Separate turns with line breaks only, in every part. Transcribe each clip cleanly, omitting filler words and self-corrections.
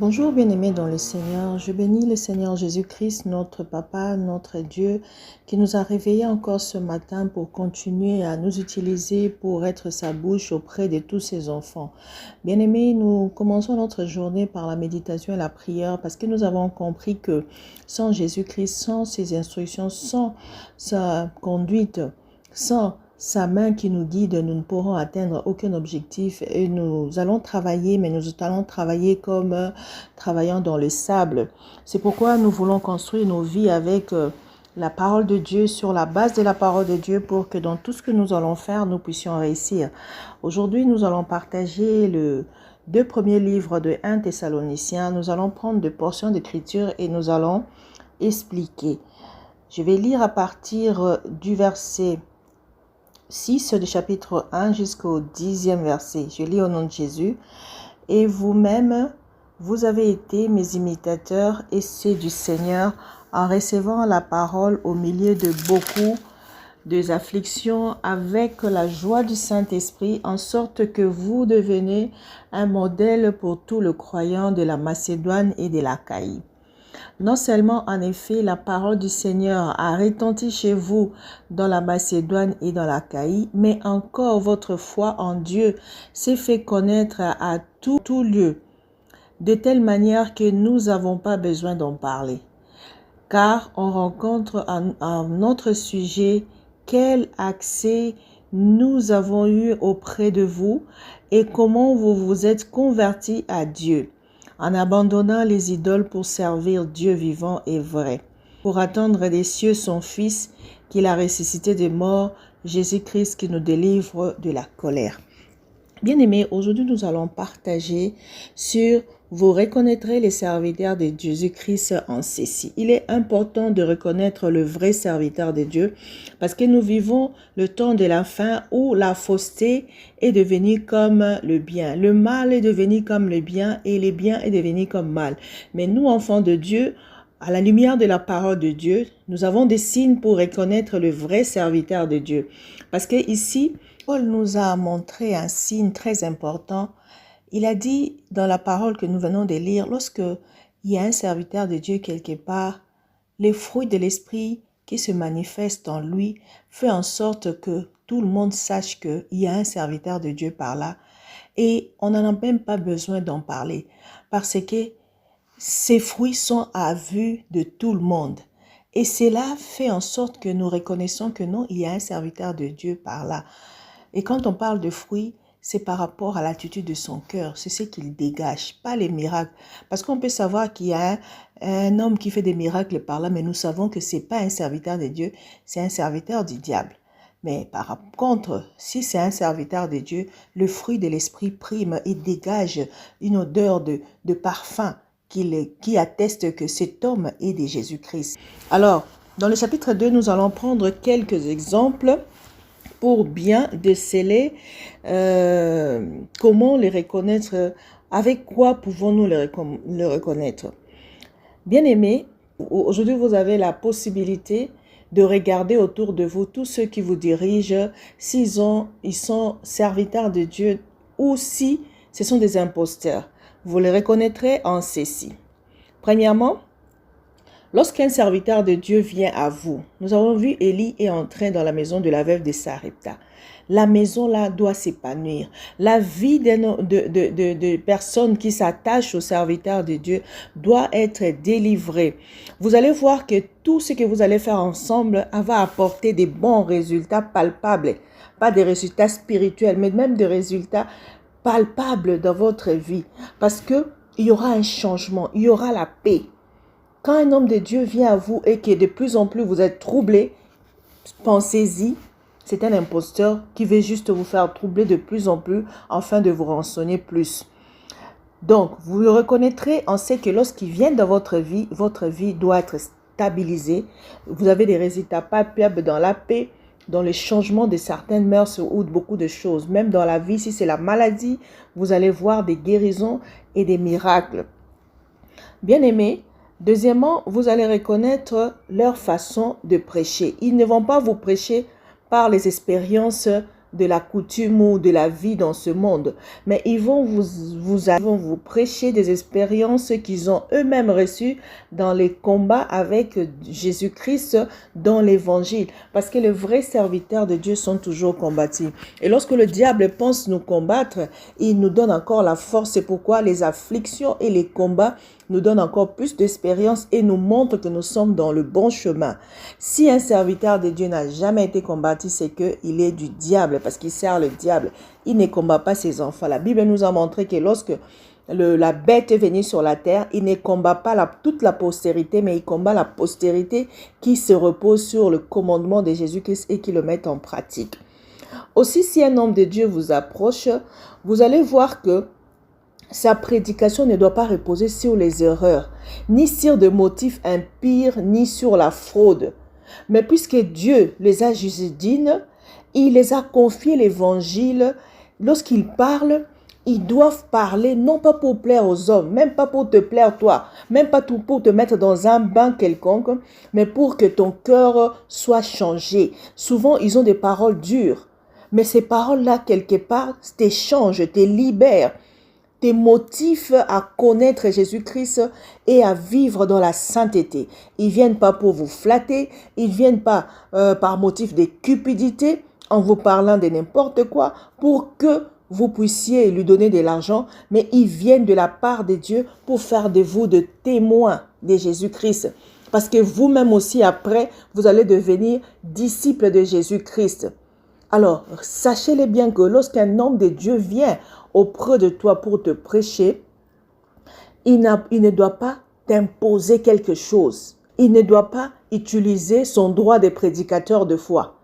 Bonjour bien-aimés dans le Seigneur, je bénis le Seigneur Jésus-Christ, notre Papa, notre Dieu, qui nous a réveillés encore ce matin pour continuer à nous utiliser pour être sa bouche auprès de tous ses enfants. Bien-aimés, nous commençons notre journée par la méditation et la prière parce que nous avons compris que sans Jésus-Christ, sans ses instructions, sans sa conduite, sans sa main qui nous guide, nous ne pourrons atteindre aucun objectif et nous allons travailler, mais nous allons travailler comme travaillant dans le sable. C'est pourquoi nous voulons construire nos vies avec la parole de Dieu, sur la base de la parole de Dieu, pour que dans tout ce que nous allons faire, nous puissions réussir. Aujourd'hui, nous allons partager le deux premiers livres de 1 Thessaloniciens. Nous allons prendre des portions d'écriture et nous allons expliquer. Je vais lire à partir du verset 6 du chapitre 1 jusqu'au 10e verset. Je lis au nom de Jésus. Et vous-même, vous avez été mes imitateurs et ceux du Seigneur en recevant la parole au milieu de beaucoup de afflictions avec la joie du Saint-Esprit, en sorte que vous devenez un modèle pour tout le croyant de la Macédoine et de l'Achaïe. Non seulement, en effet, la parole du Seigneur a retenti chez vous dans la Macédoine et dans l'Achaïe, mais encore votre foi en Dieu s'est fait connaître à tout lieu, de telle manière que nous n'avons pas besoin d'en parler. Car on rencontre en notre sujet quel accès nous avons eu auprès de vous et comment vous vous êtes convertis à Dieu, en abandonnant les idoles pour servir Dieu vivant et vrai, pour attendre des cieux son Fils qu'il a ressuscité des morts, Jésus-Christ qui nous délivre de la colère. Bien-aimés, aujourd'hui nous allons partager sur « Vous reconnaîtrez les serviteurs de Jésus-Christ en ceci ». Il est important de reconnaître le vrai serviteur de Dieu parce que nous vivons le temps de la fin où la fausseté est devenue comme le bien. Le mal est devenu comme le bien et le bien est devenu comme mal. Mais nous, enfants de Dieu, à la lumière de la parole de Dieu, nous avons des signes pour reconnaître le vrai serviteur de Dieu. Parce que ici, Paul nous a montré un signe très important. Il a dit dans la parole que nous venons de lire, lorsque il y a un serviteur de Dieu quelque part, les fruits de l'esprit qui se manifestent en lui fait en sorte que tout le monde sache qu'il y a un serviteur de Dieu par là. Et on n'en a même pas besoin d'en parler parce que ces fruits sont à vue de tout le monde. Et cela fait en sorte que nous reconnaissons que non, il y a un serviteur de Dieu par là. Et quand on parle de fruits, c'est par rapport à l'attitude de son cœur. C'est ce qu'il dégage, pas les miracles. Parce qu'on peut savoir qu'il y a un homme qui fait des miracles par là, mais nous savons que ce n'est pas un serviteur de Dieu, c'est un serviteur du diable. Mais par contre, si c'est un serviteur de Dieu, le fruit de l'esprit prime et dégage une odeur de parfum qui atteste que cet homme est de Jésus-Christ. Alors, dans le chapitre 2, nous allons prendre quelques exemples pour bien déceler comment les reconnaître, avec quoi pouvons-nous les reconnaître. Bien-aimés, aujourd'hui vous avez la possibilité de regarder autour de vous tous ceux qui vous dirigent, ils sont serviteurs de Dieu ou si ce sont des imposteurs. Vous les reconnaîtrez en ceci. Premièrement, lorsqu'un serviteur de Dieu vient à vous, nous avons vu Élie est entré dans la maison de la veuve de Sarepta. La maison là doit s'épanouir. La vie de personnes qui s'attachent aux serviteurs de Dieu doit être délivrée. Vous allez voir que tout ce que vous allez faire ensemble va apporter des bons résultats palpables. Pas des résultats spirituels, mais même des résultats palpables dans votre vie. Parce qu'il y aura un changement, il y aura la paix. Quand un homme de Dieu vient à vous et que de plus en plus vous êtes troublé, pensez-y, c'est un imposteur qui veut juste vous faire troubler de plus en plus afin de vous rançonner plus. Donc, vous le reconnaîtrez en ce que lorsqu'il vient dans votre vie doit être stabilisée. Vous avez des résultats palpables dans la paix, dans le changement de certaines mœurs ou de beaucoup de choses. Même dans la vie, si c'est la maladie, vous allez voir des guérisons et des miracles. Bien-aimés, deuxièmement, vous allez reconnaître leur façon de prêcher. Ils ne vont pas vous prêcher par les expériences de la coutume ou de la vie dans ce monde, mais ils vont vous prêcher des expériences qu'ils ont eux-mêmes reçues dans les combats avec Jésus-Christ dans l'évangile. Parce que les vrais serviteurs de Dieu sont toujours combattus. Et lorsque le diable pense nous combattre, il nous donne encore la force. C'est pourquoi les afflictions et les combats nous donnent encore plus d'expérience et nous montrent que nous sommes dans le bon chemin. Si un serviteur de Dieu n'a jamais été combattu, c'est qu'il est du diable, parce qu'il sert le diable. Il ne combat pas ses enfants. La Bible nous a montré que lorsque la bête est venue sur la terre, il ne combat pas toute la postérité, mais il combat la postérité qui se repose sur le commandement de Jésus-Christ et qui le met en pratique. Aussi, si un homme de Dieu vous approche, vous allez voir que sa prédication ne doit pas reposer sur les erreurs, ni sur des motifs impurs, ni sur la fraude. Mais puisque Dieu les a jusdines, il les a confié l'évangile. Lorsqu'ils parlent, ils doivent parler non pas pour plaire aux hommes, même pas pour te plaire toi, même pas pour te mettre dans un bain quelconque, mais pour que ton cœur soit changé. Souvent, ils ont des paroles dures, mais ces paroles-là, quelque part, t'échangent, te libèrent, te motivent à connaître Jésus-Christ et à vivre dans la sainteté. Ils ne viennent pas pour vous flatter, ils ne viennent pas par motif de cupidité, en vous parlant de n'importe quoi, pour que vous puissiez lui donner de l'argent, mais ils viennent de la part de Dieu pour faire de vous de témoins de Jésus-Christ. Parce que vous-même aussi, après, vous allez devenir disciples de Jésus-Christ. Alors, sachez-le bien que lorsqu'un homme de Dieu vient auprès de toi pour te prêcher, il ne doit pas t'imposer quelque chose. Il ne doit pas utiliser son droit de prédicateur de foi.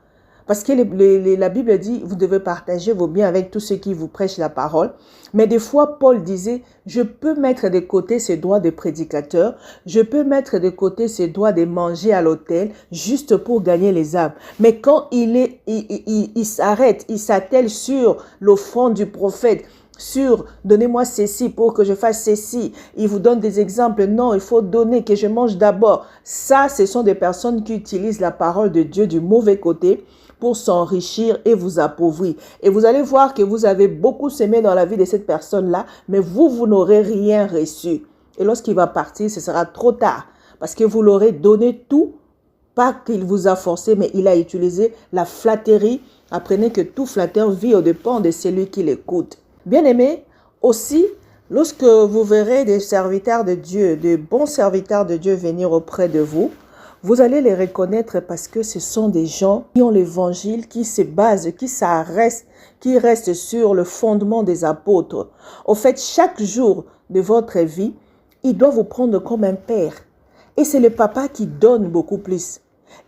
Parce que la Bible dit, vous devez partager vos biens avec tous ceux qui vous prêchent la parole. Mais des fois, Paul disait, je peux mettre de côté ces droits de prédicateur, je peux mettre de côté ces droits de manger à l'autel, juste pour gagner les âmes. Mais quand il s'arrête, il s'attelle sur l'offrande du prophète, sur donnez-moi ceci pour que je fasse ceci. Il vous donne des exemples. Non, il faut donner, que je mange d'abord. Ça, ce sont des personnes qui utilisent la parole de Dieu du mauvais côté pour s'enrichir et vous appauvrir. Et vous allez voir que vous avez beaucoup semé dans la vie de cette personne-là, mais vous n'aurez rien reçu. Et lorsqu'il va partir, ce sera trop tard. Parce que vous l'aurez donné tout, pas qu'il vous a forcé, mais il a utilisé la flatterie. Apprenez que tout flatteur vit au dépens de celui qui l'écoute. Bien-aimés, aussi, lorsque vous verrez des serviteurs de Dieu, de bons serviteurs de Dieu venir auprès de vous, vous allez les reconnaître parce que ce sont des gens qui ont l'évangile, qui se basent, qui restent sur le fondement des apôtres. Au fait, chaque jour de votre vie, il doit vous prendre comme un père. Et c'est le papa qui donne beaucoup plus.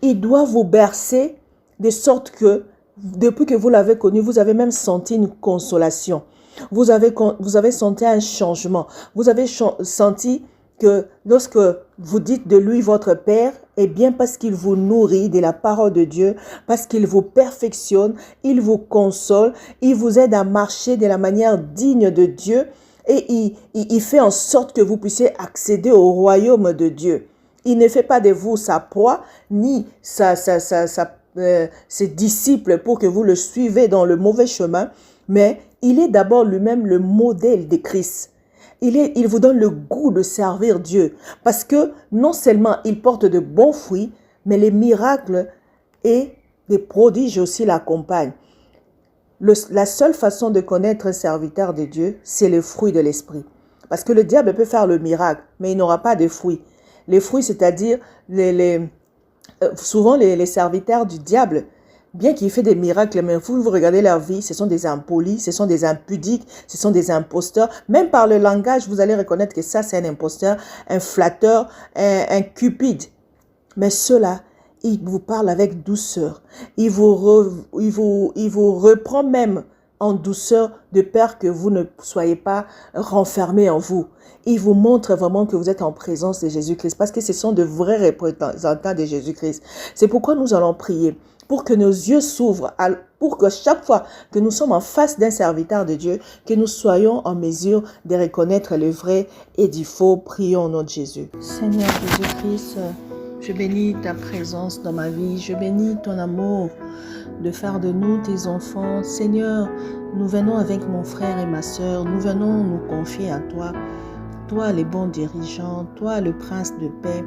Il doit vous bercer de sorte que, depuis que vous l'avez connu, vous avez même senti une consolation. Vous avez senti un changement. Vous avez senti que lorsque vous dites de lui votre Père, eh bien parce qu'il vous nourrit de la parole de Dieu, parce qu'il vous perfectionne, il vous console, il vous aide à marcher de la manière digne de Dieu et il fait en sorte que vous puissiez accéder au royaume de Dieu. Il ne fait pas de vous sa proie, ni ses disciples pour que vous le suivez dans le mauvais chemin, mais il est d'abord lui-même le modèle de Christ. Il vous donne le goût de servir Dieu parce que non seulement il porte de bons fruits, mais les miracles et les prodiges aussi l'accompagnent. La seule façon de connaître un serviteur de Dieu, c'est le fruit de l'esprit. Parce que le diable peut faire le miracle, mais il n'aura pas de fruits. Les fruits, c'est-à-dire souvent les serviteurs du diable, bien qu'il fait des miracles, mais vous regardez leur vie, ce sont des impolis, ce sont des impudiques, ce sont des imposteurs. Même par le langage, vous allez reconnaître que ça, c'est un imposteur, un flatteur, un cupide. Mais ceux-là, ils vous parlent avec douceur. Il vous reprend même en douceur de peur que vous ne soyez pas renfermés en vous. Il vous montre vraiment que vous êtes en présence de Jésus-Christ parce que ce sont de vrais représentants de Jésus-Christ. C'est pourquoi nous allons prier pour que nos yeux s'ouvrent, pour que chaque fois que nous sommes en face d'un serviteur de Dieu, que nous soyons en mesure de reconnaître le vrai et du faux. Prions au nom de Jésus. Seigneur Jésus-Christ, je bénis ta présence dans ma vie, je bénis ton amour de faire de nous tes enfants. Seigneur, nous venons avec mon frère et ma sœur, nous venons nous confier à toi. Toi, le bon dirigeant, toi, le prince de paix,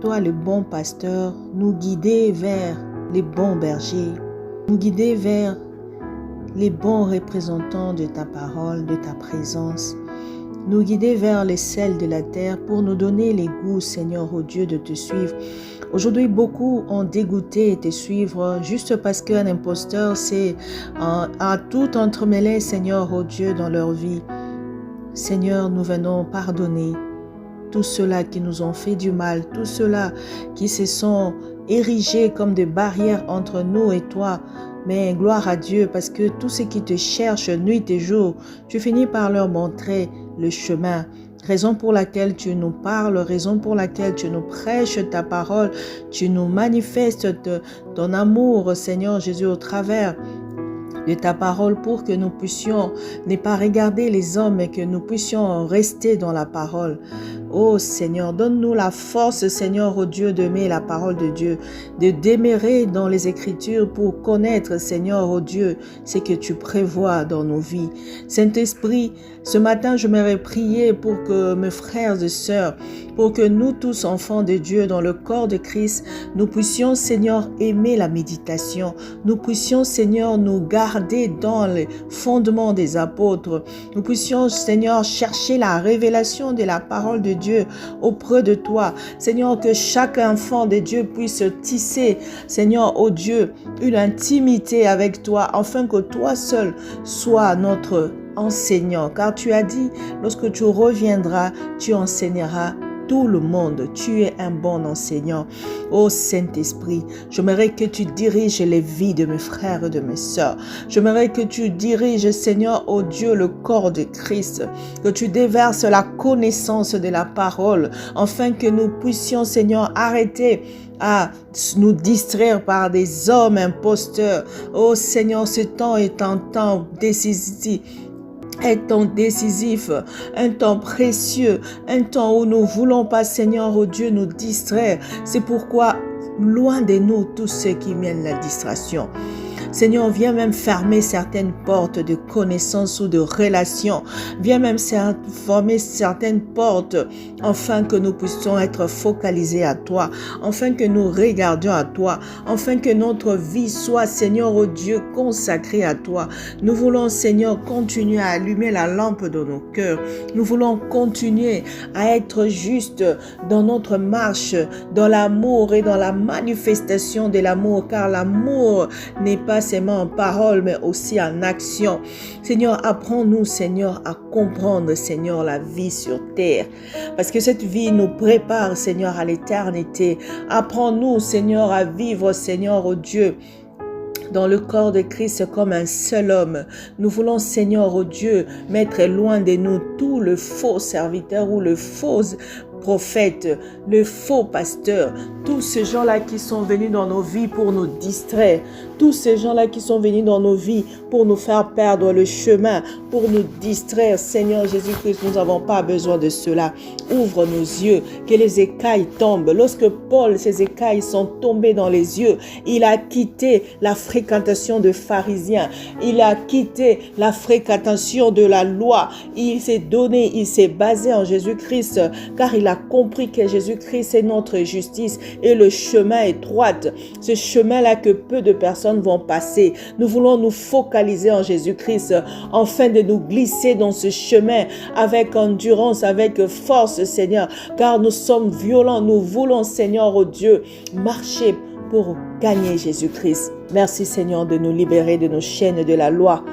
toi, le bon pasteur, nous guider vers les bons bergers, nous guider vers les bons représentants de ta parole, de ta présence, nous guider vers les sels de la terre pour nous donner les goûts, Seigneur, ô Dieu, de te suivre. Aujourd'hui, beaucoup ont dégoûté de te suivre juste parce qu'un imposteur a tout entremêlé, Seigneur, ô Dieu, dans leur vie. Seigneur, nous venons pardonner tous ceux-là qui nous ont fait du mal, tous ceux-là qui se sont érigés comme des barrières entre nous et toi. Mais gloire à Dieu, parce que tous ceux qui te cherchent nuit et jour, tu finis par leur montrer le chemin. Raison pour laquelle tu nous parles, raison pour laquelle tu nous prêches ta parole, tu nous manifestes ton amour, Seigneur Jésus, au travers de ta parole pour que nous puissions ne pas regarder les hommes, mais que nous puissions rester dans la parole. Oh Seigneur, donne-nous la force, Seigneur, ô Dieu, d'aimer la parole de Dieu, de demeurer dans les Écritures pour connaître, Seigneur, ô Dieu, ce que tu prévois dans nos vies. Saint-Esprit, ce matin, je m'aurais prié pour que mes frères et sœurs, pour que nous tous, enfants de Dieu, dans le corps de Christ, nous puissions, Seigneur, aimer la méditation. Nous puissions, Seigneur, nous garder dans les fondements des apôtres. Nous puissions, Seigneur, chercher la révélation de la parole de Dieu auprès de toi. Seigneur, que chaque enfant de Dieu puisse tisser, Seigneur, ô Dieu, une intimité avec toi, afin que toi seul sois notre enseignant. Car tu as dit, lorsque tu reviendras, tu enseigneras tout le monde. Tu es un bon enseignant. Ô Saint-Esprit, j'aimerais que tu diriges les vies de mes frères et de mes sœurs. J'aimerais que tu diriges, Seigneur, ô Dieu, le corps de Christ. Que tu déverses la connaissance de la parole, afin que nous puissions, Seigneur, arrêter à nous distraire par des hommes imposteurs. Ô Seigneur, ce temps est un temps décisif. Un temps décisif, un temps précieux, un temps où nous ne voulons pas, Seigneur, oh Dieu, nous distraire. C'est pourquoi, loin de nous, tous ceux qui mènent la distraction. Seigneur, viens même fermer certaines portes de connaissance ou de relation. Viens même fermer certaines portes afin que nous puissions être focalisés à toi, afin que nous regardions à toi, afin que notre vie soit, Seigneur, oh Dieu, consacrée à toi. Nous voulons, Seigneur, continuer à allumer la lampe dans nos cœurs. Nous voulons continuer à être justes dans notre marche, dans l'amour et dans la manifestation de l'amour, car l'amour n'est pas seulement en parole, mais aussi en action. Seigneur, apprends-nous, Seigneur, à comprendre, Seigneur, la vie sur terre. Parce que cette vie nous prépare, Seigneur, à l'éternité. Apprends-nous, Seigneur, à vivre, Seigneur, oh Dieu, dans le corps de Christ comme un seul homme. Nous voulons, Seigneur, oh Dieu, mettre loin de nous tout le faux serviteur ou le faux prophète, le faux pasteur, tous ces gens-là qui sont venus dans nos vies pour nous distraire, tous ces gens-là qui sont venus dans nos vies pour nous faire perdre le chemin, pour nous distraire. Seigneur Jésus-Christ, nous n'avons pas besoin de cela. Ouvre nos yeux, que les écailles tombent. Lorsque Paul, ces écailles sont tombées dans les yeux, il a quitté la fréquentation de pharisiens, il a quitté la fréquentation de la loi, il s'est donné, il s'est basé en Jésus-Christ, car il a compris que Jésus-Christ est notre justice et le chemin est droit. Ce chemin-là que peu de personnes vont passer. Nous voulons nous focaliser en Jésus-Christ afin de nous glisser dans ce chemin avec endurance, avec force, Seigneur, car nous sommes violents. Nous voulons, Seigneur, oh Dieu, marcher pour gagner Jésus-Christ. Merci, Seigneur, de nous libérer de nos chaînes de la loi.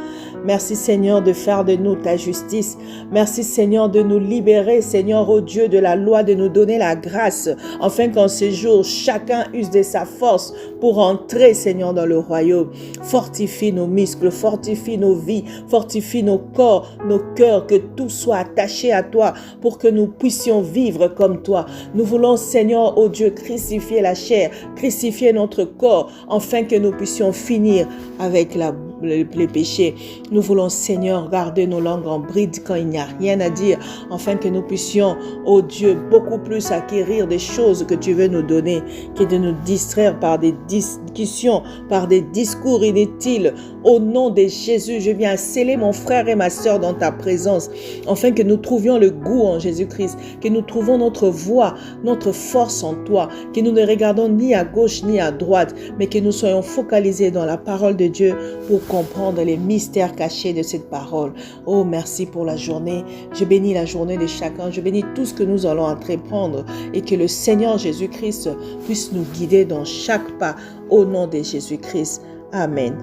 Merci, Seigneur, de faire de nous ta justice. Merci, Seigneur, de nous libérer, Seigneur, ô Dieu, de la loi, de nous donner la grâce, afin qu'en ce jour, chacun use de sa force pour entrer, Seigneur, dans le royaume. Fortifie nos muscles, fortifie nos vies, fortifie nos corps, nos cœurs, que tout soit attaché à toi pour que nous puissions vivre comme toi. Nous voulons, Seigneur, ô Dieu, crucifier la chair, crucifier notre corps, afin que nous puissions finir avec la les péchés. Nous voulons, Seigneur, garder nos langues en bride quand il n'y a rien à dire, afin que nous puissions, oh Dieu, beaucoup plus acquérir des choses que tu veux nous donner, que de nous distraire par des discussions, par des discours inutiles. Au nom de Jésus, je viens sceller mon frère et ma sœur dans ta présence, afin que nous trouvions le goût en Jésus-Christ, que nous trouvons notre voie, notre force en toi, que nous ne regardons ni à gauche ni à droite, mais que nous soyons focalisés dans la parole de Dieu pour comprendre les mystères cachés de cette parole. Oh, merci pour la journée. Je bénis la journée de chacun. Je bénis tout ce que nous allons entreprendre et que le Seigneur Jésus-Christ puisse nous guider dans chaque pas au nom de Jésus-Christ. Amen.